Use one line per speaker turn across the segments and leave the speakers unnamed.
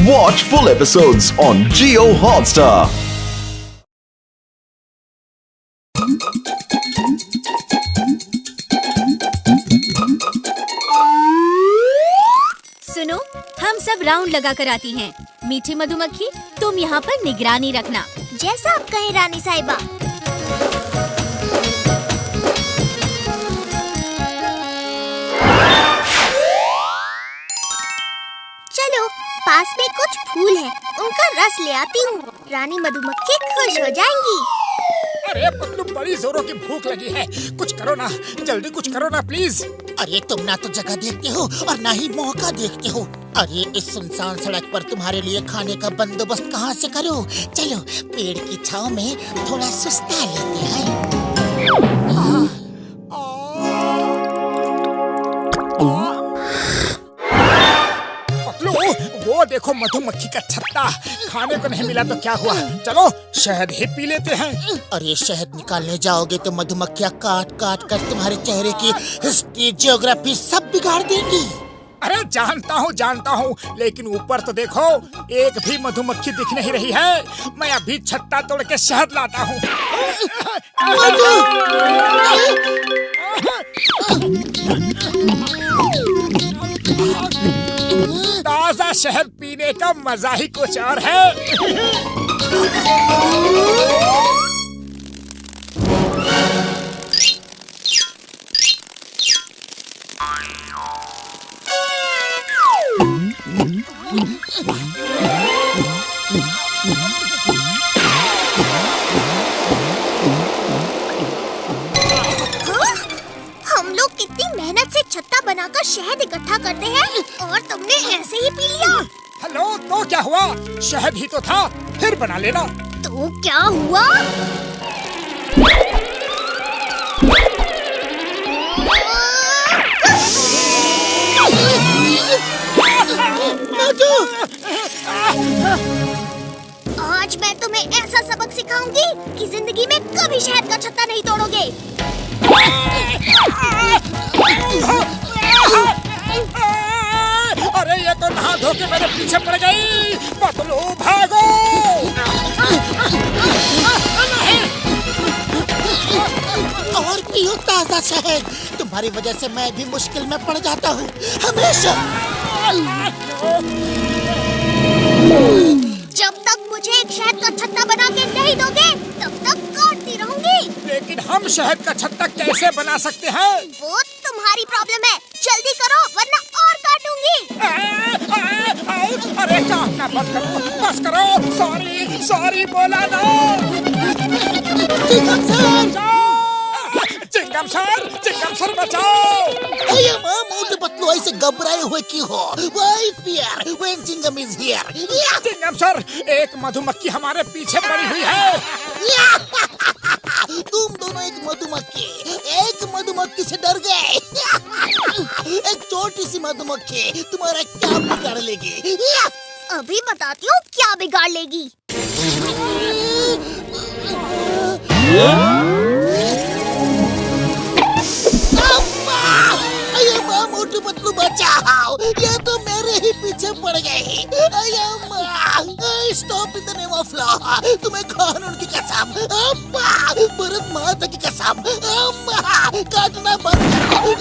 Watch full episodes on Jio Hotstar.
सुनो, हम सब राउंड लगा कर आती हैं। मीठी मधुमक्खी, तुम यहाँ पर निगरानी रखना।
जैसा आप कहें रानी साहिबा। चलो, पास में कुछ फूल हैं, उनका रस ले आती हूँ। रानी मधुमक्खी खुश हो जाएंगी।
अरे पतलू, बड़ी जोरों की भूख लगी है, कुछ करो ना, जल्दी कुछ करो ना प्लीज।
अरे तुम ना तो जगह देखते हो और ना ही मौका देखते हो। अरे इस सुनसान सड़क पर तुम्हारे लिए खाने का बंदोबस्त कहाँ से करो। चलो पेड़ की छांव में थोड़ा सुस्ता लेते हैं।
पतलू, वो देखो मधुमक्खी का छत्ता। खाने को नहीं मिला तो क्या हुआ, चलो शहद ही पी लेते हैं।
अरे शहद निकालने जाओगे तो मधुमक्खियाँ काट काट कर तुम्हारे चेहरे की हिस्ट्री, ज्योग्राफी सब बिगाड़ देंगी।
अरे जानता हूँ, लेकिन ऊपर तो देखो, एक भी मधुमक्खी दिख नहीं रही है। मैं अभी छत्ता तोड़ के शहद लाता हूँ। ताजा शहद पीने का मजा ही कुछ और है।
हम लोग कितनी मेहनत से छत्ता बनाकर शहद इकट्ठा करते हैं और तुमने ऐसे ही पी लिया।
हेलो, तो क्या हुआ, शहद ही तो था, फिर बना लेना।
तो क्या हुआ? आज मैं तुम्हें ऐसा सबक सिखाऊंगी कि जिंदगी में कभी शहद का छत्ता नहीं तोड़ोगे।
अरे ये तो नहा धो के मेरे पीछे पड़ गई। पतलू भागो।
और पियो ताजा शहद। तुम्हारी वजह से मैं भी मुश्किल में पड़ जाता हूँ हमेशा।
जब तक मुझे एक शहद का छत्ता बना के नहीं दोगे, तब तक काटती रहूंगी।
लेकिन हम शहद का छत्ता कैसे बना सकते हैं?
वो तुम्हारी प्रॉब्लम है, जल्दी करो वरना और काटूंगी।
अरे काटना बंद करो, बस करो। सॉरी बोला ना। चिंगम सर बचाओ।
अरे माँ, मोटे पतलू ऐसे घबराए हुए क्यों हो? Why fear when Chingam is here?
Chingam sir, एक मधुमक्खी हमारे पीछे पड़ी हुई है।
तुम दोनों एक मधुमक्खी से डर गए। एक छोटी सी मधुमक्खी तुम्हारा क्या बिगाड़ लेगी?
अभी बताती हूँ क्या बिगाड़ लेगी।
मोटू पतलू बचाओ, ये तो मेरे ही पीछे पड़ गई। Stop in the name of law. तुम्हें कानून की कसम, भारत माता की कसम, काटना बंद करो।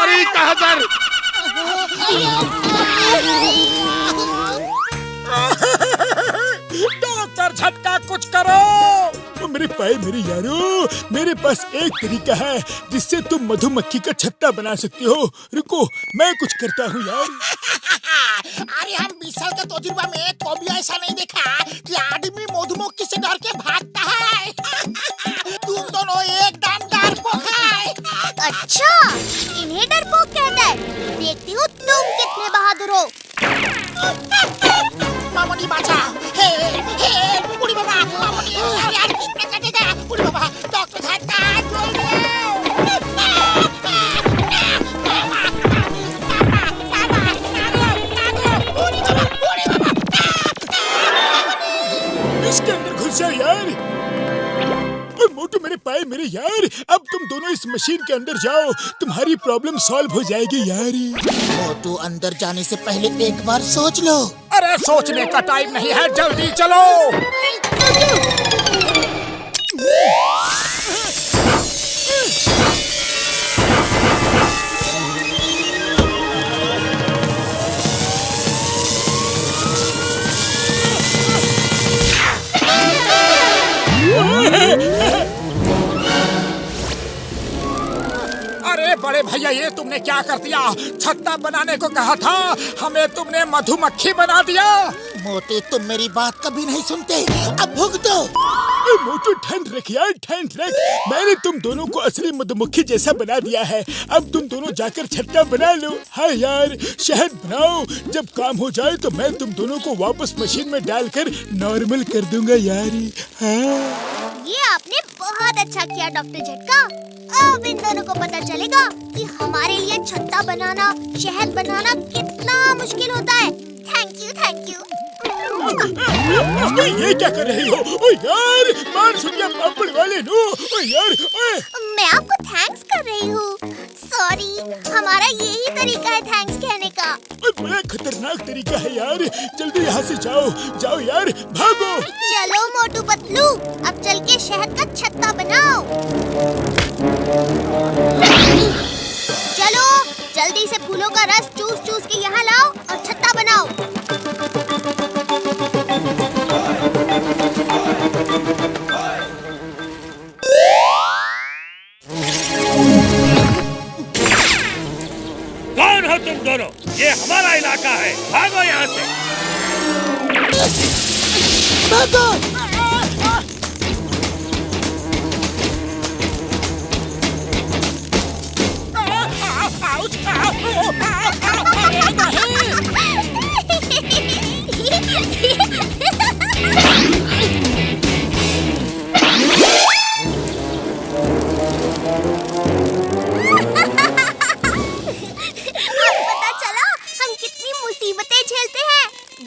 अरे कहजर, डॉक्टर झटका कुछ करो। मेरे पाए मेरे यारो, मेरे पास एक तरीका है जिससे तुम मधुमक्खी का छत्ता बना सकते हो। रुको, मैं कुछ करता हूँ यार।
अरे हम 20 साल का तजुर्बा में कभी ऐसा नहीं देखा कि आदमी मधुमक्खी से डर के भागता है। तुम दोनों एकदम डरपोक है।
अच्छा, इन्हें डरपोक कहते हैं। देखती हूँ तुम कितने बहादुर हो।
मामूली बचाओ। हे बुढ़ी बाबा, मामूली यार कितना कटेगा। बुढ़ी बाबा, डॉक्टर झटका
इसके अंदर घुस जाओ यार। ओए मोटू मेरे पाए मेरे यार, अब तुम दोनों इस मशीन के अंदर जाओ, तुम्हारी प्रॉब्लम सॉल्व हो जाएगी यार।
मोटू अंदर जाने से पहले एक बार सोच लो।
अरे सोचने का टाइम नहीं है, जल्दी चलो। अरे बड़े भैया, ये तुमने क्या कर दिया? छत्ता बनाने को कहा था, हमें तुमने मधुमक्खी बना दिया।
मोटू तुम मेरी बात कभी नहीं सुनते, अब भुगतो।
मोटू ठंड रख यार, ठंड रख। मैंने तुम दोनों को असली मधुमक्खी जैसा बना दिया है, अब तुम दोनों जाकर छत्ता बना लो। हाँ यार, शहद बनाओ, जब काम हो जाए तो मैं तुम दोनों को वापस मशीन में डालकर नॉर्मल कर दूंगा यार। हाँ
ये आपने बहुत अच्छा किया डॉक्टर झटका। अब इन दोनों को पता चलेगा कि हमारे लिए छत्ता बनाना, शहद बनाना कितना मुश्किल होता है। Thank you, thank you.
ये क्या कर रही हो? ओ यार, मानसूनिया पापड़ वाले नो। ओ यार, ओए।
मैं आपको थैंक्स कर रही हूँ। सॉरी, हमारा यही तरीका है थैंक्स कहने का।
बड़ा खतरनाक तरीका है यार, जल्दी यहाँ से जाओ, जाओ यार, भागो।
चलो मोटू पतलू, अब चल के शहद का छत्ता बनाओ। चलो जल्दी से फूलों का रस चूस चूस के यहाँ लाओ और छत्ता बनाओ।
कौन हो तुम दोनों? ये हमारा इलाका है, भागो यहाँ से।
भागो।
पता चला हम कितनी मुसीबतें झेलते हैं।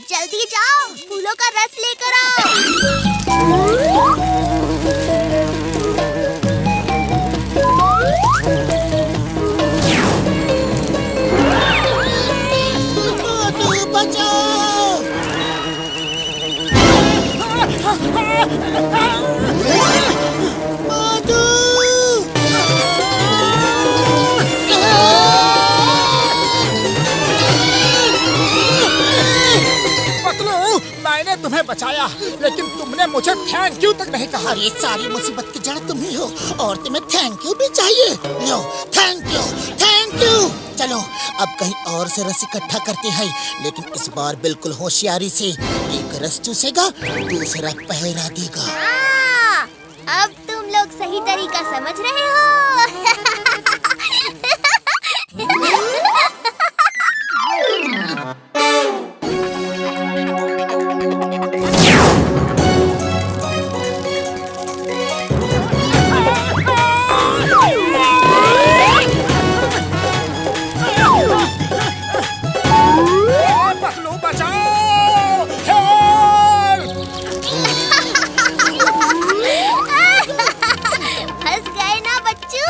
जल्दी जाओ, फूलों का रस लेकर आओ।
मोटू बचाओ। मोटू।
पतलू, मैंने तुम्हें बचाया, लेकिन तुमने मुझे थैंक यू तक नहीं कहा।
और ये सारी मुसीबत की जड़ तुम ही हो, और तुम्हें थैंक यू भी चाहिए। लो, थैंक यू, थैंक यू। चलो अब कहीं और से रस इकट्ठा करते हैं, लेकिन इस बार बिल्कुल होशियारी से। एक रस चूसेगा, दूसरा पहरा देगा।
हाँ, अब तुम लोग सही तरीका समझ रहे हो।
पतलू बचाओ, हेल्प!
फंस गए ना बच्चू।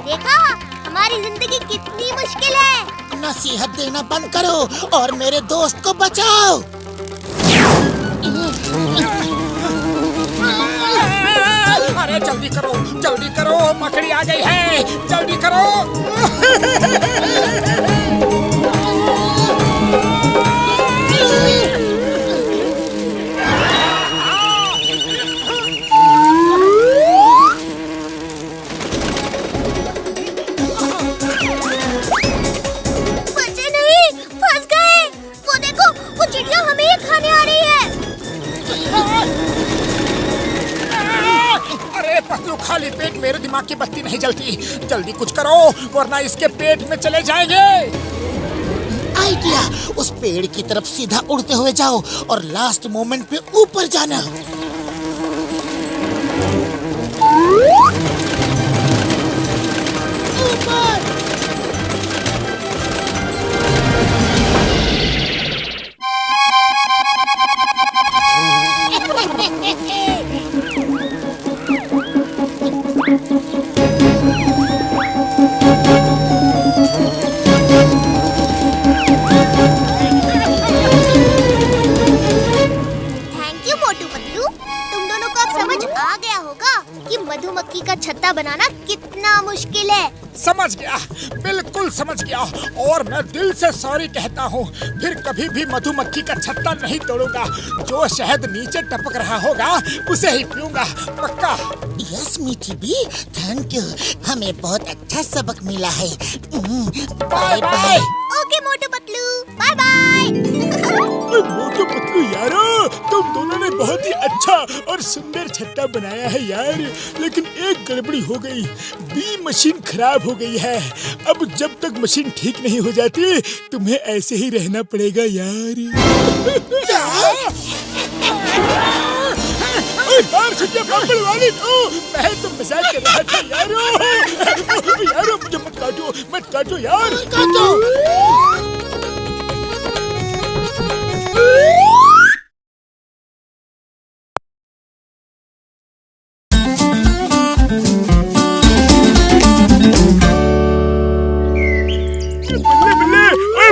देखा, हमारी जिंदगी कितनी मुश्किल है।
नसीहत देना बंद करो और मेरे दोस्त को बचाओ।
अरे जल्दी करो, मकड़ी आ गई है, जल्दी करो।
बच्चे नहीं, फंस गए। वो देखो, वो चिड़िया हमें ही खाने आ रही है।
अरे पतलू, खाली पेट मेरे दिमाग की बत्ती नहीं जलती। जल्दी कुछ करो, वरना इसके पेट में चले जाएंगे।
आइडिया, उस पेड़ की तरफ सीधा उड़ते हुए जाओ और लास्ट मोमेंट पे ऊपर जाना। ऊपर।
आ गया होगा कि मधुमक्खी का छत्ता बनाना कितना मुश्किल है।
समझ गया, बिल्कुल समझ गया, और मैं दिल से सॉरी कहता हूँ। फिर कभी भी मधुमक्खी का छत्ता नहीं तोड़ूंगा। जो शहद नीचे टपक रहा होगा उसे ही पीऊंगा, पक्का।
यस मीठी बी, थैंक यू, हमें बहुत अच्छा सबक मिला है। Bye bye.
Okay Motu Patlu, bye bye.
Motu Patlu यारो, तुम दोनों ने बहुत ही अच्छा और सुंदर छत्ता बनाया है यार, लेकिन एक गड़बड़ी हो गई। बी मशीन खराब हो गई है। अब जब तक मशीन ठीक नहीं हो जाती तुम्हें ऐसे ही रहना पड़ेगा यार। यार सुनिए पापड़ वाली, मैं तो मजाक कर रहा था यारो। यारो मुझे मत काटो यार।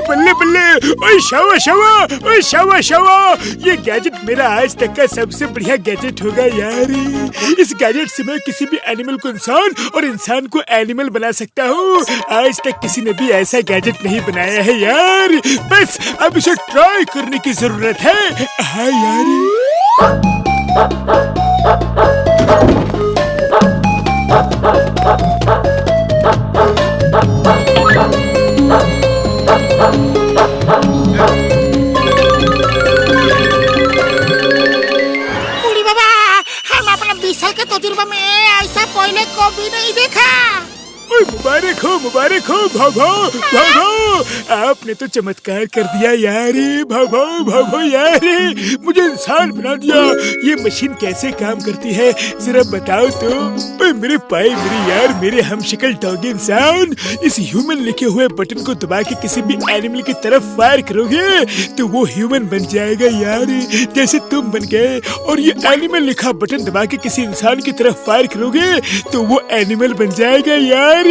बल्ले बल्ले, ओए शावा शावा, ओए शावा शावा, ये गैजेट मेरा आज तक का सबसे बढ़िया गैजेट होगा यार। इस गैजेट से मैं किसी भी एनिमल को इंसान और इंसान को एनिमल बना सकता हूँ। आज तक किसी ने भी ऐसा गैजेट नहीं बनाया है यार। बस अब इसे ट्राई करने की जरूरत है। हाँ यार।
बूढ़ी बाबा, हम अपना 20 साल के तजुर्बा में ऐसा पहले कभी नहीं देखा।
मुबारक हो भाव भाव, आपने तो चमत्कार कर दिया यार। भाव यार, मुझे इंसान बना दिया। ये मशीन कैसे काम करती है जरा बताओ तो। ओए मेरे पाए मेरे यार, मेरे हमशक्ल डॉगी इंसान, इस ह्यूमन लिखे हुए बटन को दबा के किसी भी एनिमल की तरफ फायर करोगे तो वो ह्यूमन बन जाएगा यार, जैसे तुम बन गए। और ये एनिमल लिखा बटन दबा के किसी इंसान की तरफ फायर करोगे तो वो एनिमल बन जाएगा यार।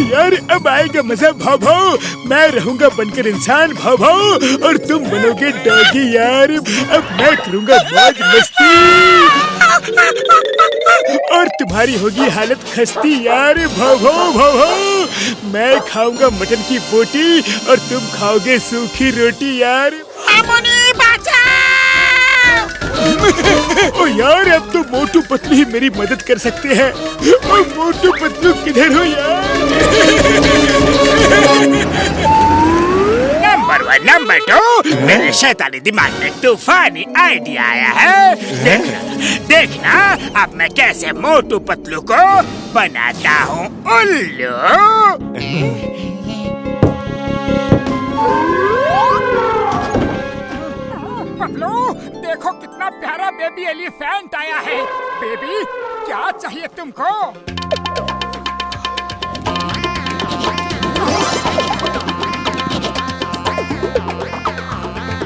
यार अब आएगा मजा भाव, मैं रहूंगा बनकर इंसान भाव, और तुम बनोगे डॉगी यार। अब मैं करूंगा मौज मस्ती और तुम्हारी होगी हालत खस्ती यार। भाव, मैं खाऊंगा मटन की बोटी और तुम खाओगे सूखी रोटी यार। ओ यार, अब तो मोटू पतलू ही मेरी मदद कर सकते हैं। ओ मोटू पतलू किधर हो यार?
नंबर 2, मेरे शैतानी दिमाग में एक तूफानी आइडिया आया है। देखना अब मैं कैसे मोटू पतलू को बनाता हूँ उल्लू।
पतलू देखो कितना प्यारा बेबी एलिफेंट आया है। बेबी क्या चाहिए तुमको?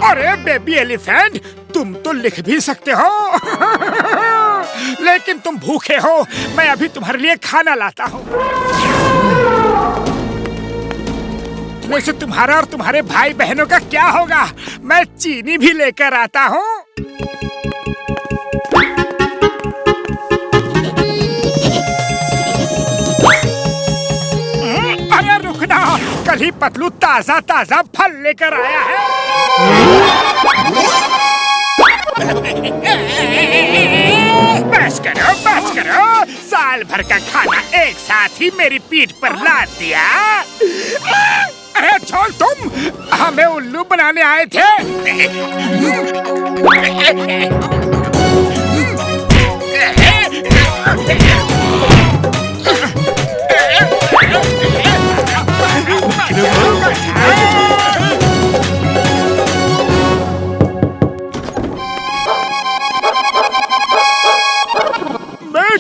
अरे बेबी एलिफेंट, तुम तो लिख भी सकते हो लेकिन तुम भूखे हो। मैं अभी तुम्हारे लिए खाना लाता हूँ। वैसे तुम्हारा और तुम्हारे भाई बहनों का क्या होगा? मैं चीनी भी लेकर आता हूँ। अरे रुकना, कल ही पतलू ताजा ताजा फल लेकर आया है। बस करो, साल भर का खाना एक साथ ही मेरी पीठ पर लाद दिया। अरे छोड़ तुम, हमें उल्लू बनाने आए थे।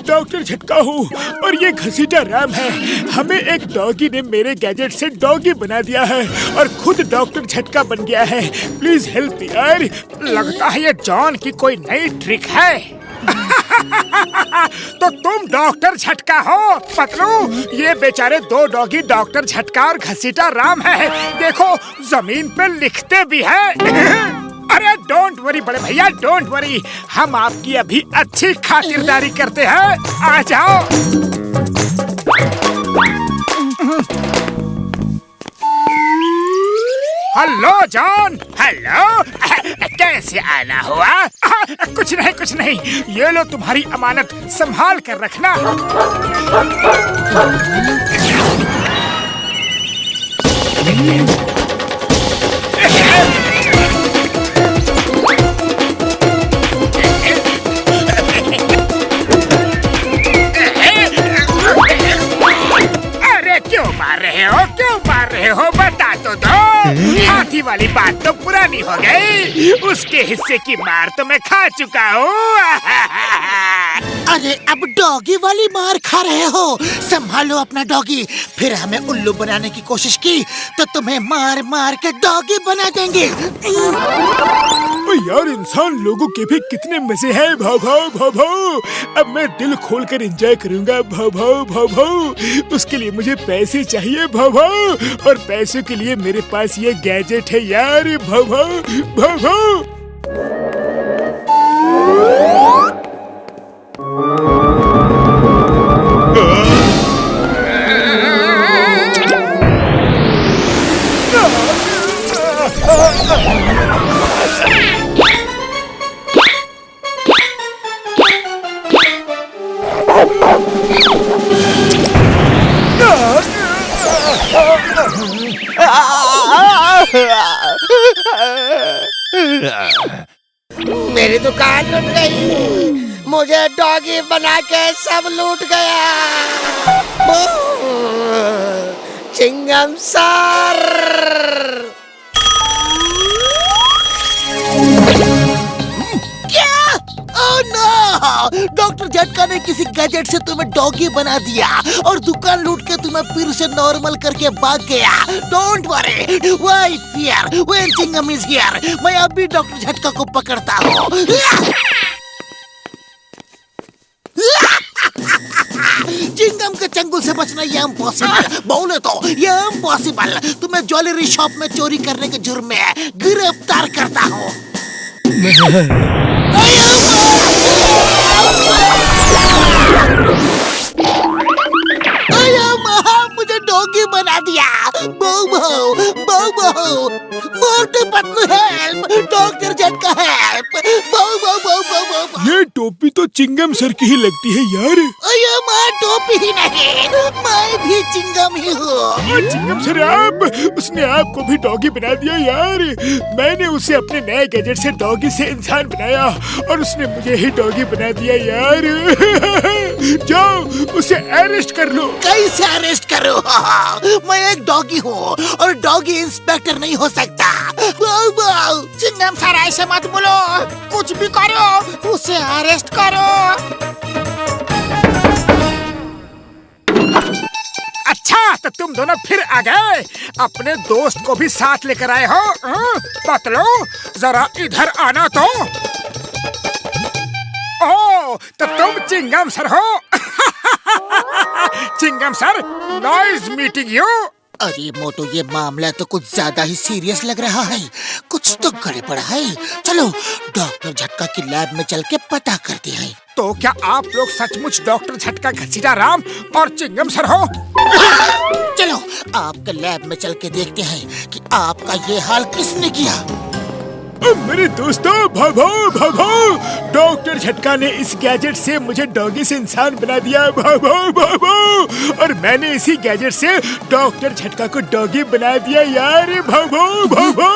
डॉक्टर झटका हूँ और ये घसीटा राम है। हमें एक डॉगी ने मेरे गैजेट से डॉगी बना दिया है और खुद डॉक्टर झटका बन गया है। प्लीज हेल्प यार। लगता है ये जॉन की कोई नई ट्रिक है। तो तुम डॉक्टर झटका हो पतलू? ये बेचारे दो डॉगी डॉक्टर झटका और घसीटा राम है। देखो
जमीन पे लिखते भी हैं। अरे डोंट वरी बड़े भैया, डोंट वरी, हम आपकी अभी अच्छी खातिरदारी करते हैं। आ जाओ। Hello John, hello. कैसे आना हुआ? कुछ नहीं कुछ नहीं, ये लो तुम्हारी अमानत, संभाल कर रखना। अरे क्यों मार रहे हो, क्यों मार रहे हो, बता तो दो। हाथी वाली बात तो पुरानी हो गई, उसके हिस्से की मार तो मैं खा चुका हूँ।
अरे अब डॉगी वाली मार खा रहे हो? संभालो अपना डॉगी। फिर हमें उल्लू बनाने की कोशिश की तो तुम्हें मार मार के डॉगी बना देंगे।
यार, इंसान लोगों के भी कितने मजे हैं। भाव भाव भाव भाव, अब मैं दिल खोल कर एंजॉय करूंगा। भाव भाव भाव भाव, उसके लिए मुझे पैसे चाहिए। भाव भाव, और पैसों के लिए मेरे पास ये गैजेट है यार। भाव भाव भाव भाव।
मेरी दुकान लूट गई, मुझे डॉगी बना के सब लूट गया। चिंगम सर। क्या? Oh no! डॉक्टर झटका ने किसी गैजेट से तुम्हें डॉगी बना दिया और दुकान लूट के तुम्हें फिर से नॉर्मल करके भाग गया। Don't worry, why fear when Chingam is here. मैं अभी डॉक्टर झटका को पकड़ता हूँ। चिंगम के चंगुल से बचना ये इम्पॉसिबल। बोले तो ये इम्पॉसिबल। तुम्हें ज्वेलरी शॉप में चोरी करने के जुर्म में गिरफ्तार करता हूँ। मुझे डॉगी बना दिया। मोटू पतलू हेल्प, डॉक्टर झटका हेल्प।
ये टोपी तो चिंगम सर की ही लगती है यार।
माँ टोपी ही नहीं, मैं भी चिंगम ही हूँ।
चिंगम सर आप, उसने आपको भी डॉगी बना दिया यार। मैंने उसे अपने नए गैजेट से डॉगी से इंसान बनाया और उसने मुझे ही डॉगी बना दिया यार। जाओ उसे अरेस्ट कर लो।
कैसे अरेस्ट करो? मैं एक डॉगी हूँ और डॉगी इंस्पेक्टर नहीं हो सकता। चिंगम सर ऐसे मत बोलो, कुछ भी करो, उसे अरेस्ट करो।
अच्छा, तो तुम दोनों फिर आ गए, अपने दोस्त को भी साथ लेकर आए हो। पतलू, जरा इधर आना तो। ओह, तो तुम चिंगम सर हो। Chingam sir, nice meeting you.
अरे मोटू, ये मामला तो कुछ ज्यादा ही सीरियस लग रहा है। कुछ तो गड़बड़ है। चलो डॉक्टर झटका की लैब में चल के पता करते हैं।
तो क्या आप लोग सचमुच डॉक्टर झटका घसीटा राम और चिंगम सर हो?
चलो आपके लैब में चल के देखते हैं कि आपका ये हाल किसने किया।
मेरे दोस्तों, भागो भागो, डॉक्टर झटका ने इस गैजेट से मुझे डॉगी से इंसान बना दिया। भागो भागो, और मैंने इसी गैजेट से डॉक्टर झटका को डॉगी बना दिया यार। भागो भागो।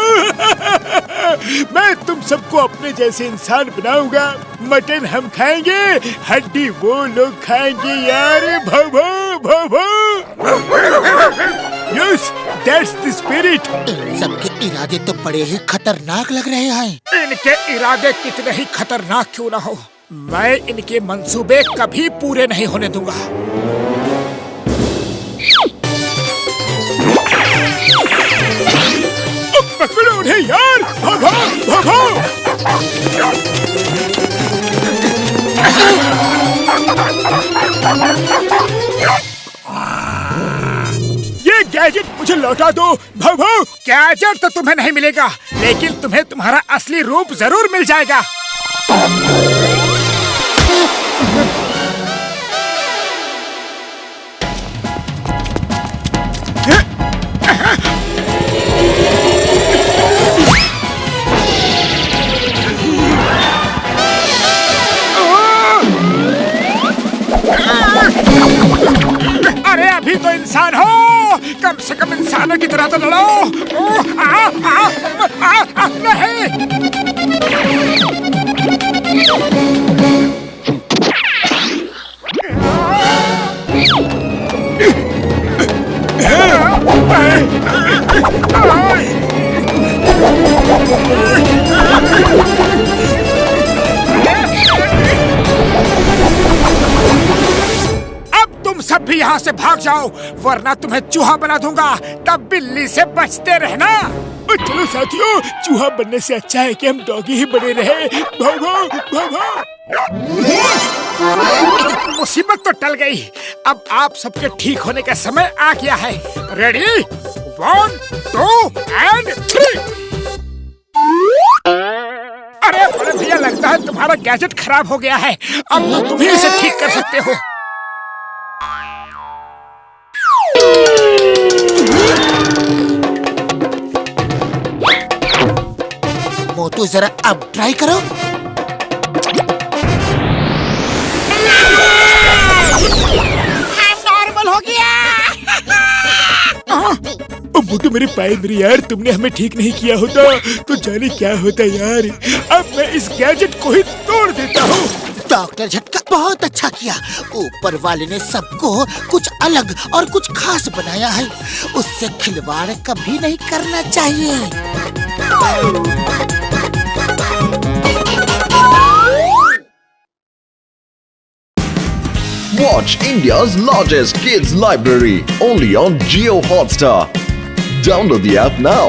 मैं तुम सबको अपने जैसे इंसान बनाऊंगा। मटन हम खाएंगे, हड्डी वो लोग खाएंगे यार। भागो भागो। Yes, that's the spirit.
सबके इरादे तो बड़े ही खतरनाक लग रहे हैं।
इनके इरादे कितने ही खतरनाक क्यों ना हो, मैं इनके मंसूबे कभी पूरे नहीं होने दूंगा।
पकड़ो उन्हें यार। भागो भागो। ये गैजेट मुझे लौटा दो। भाव भाव।
गैजेट तो तुम्हें नहीं मिलेगा, लेकिन तुम्हें तुम्हारा असली रूप जरूर मिल जाएगा। अरे अभी तो इंसान हो, कम से कम इंसानों की तरह तो लड़ो। नहीं। सब भी यहाँ से भाग जाओ, वरना तुम्हें चूहा बना दूंगा। तब बिल्ली से बचते रहना।
चलो साथियों, चूहा बनने से अच्छा है कि हम डॉगी ही बने रहे। भाव भाव भाव भाव।
मुसीबत तो टल गई। अब आप सबके ठीक होने का समय आ गया है। रेडी? 1, 2 and 3। अरे बड़े भैया, लगता है तुम्हारा गैजेट खराब हो गया है। अब तो तुम ही इसे ठीक कर सकते हो।
मोटू जरा अब ट्राई करो।
नॉर्मल हो गया।
मोटू मेरे पाए मेरे यार, तुमने हमें ठीक नहीं किया होता तो जाने क्या होता यार। अब मैं इस गैजेट को ही तोड़ देता हूँ।
डॉक्टर झटका बहुत अच्छा किया। ऊपर वाले ने सबको कुछ अलग और कुछ खास बनाया है। उससे खिलवाड़ कभी नहीं करना चाहिए।
Watch India's largest kids library only on Jio Hotstar. Download the app now.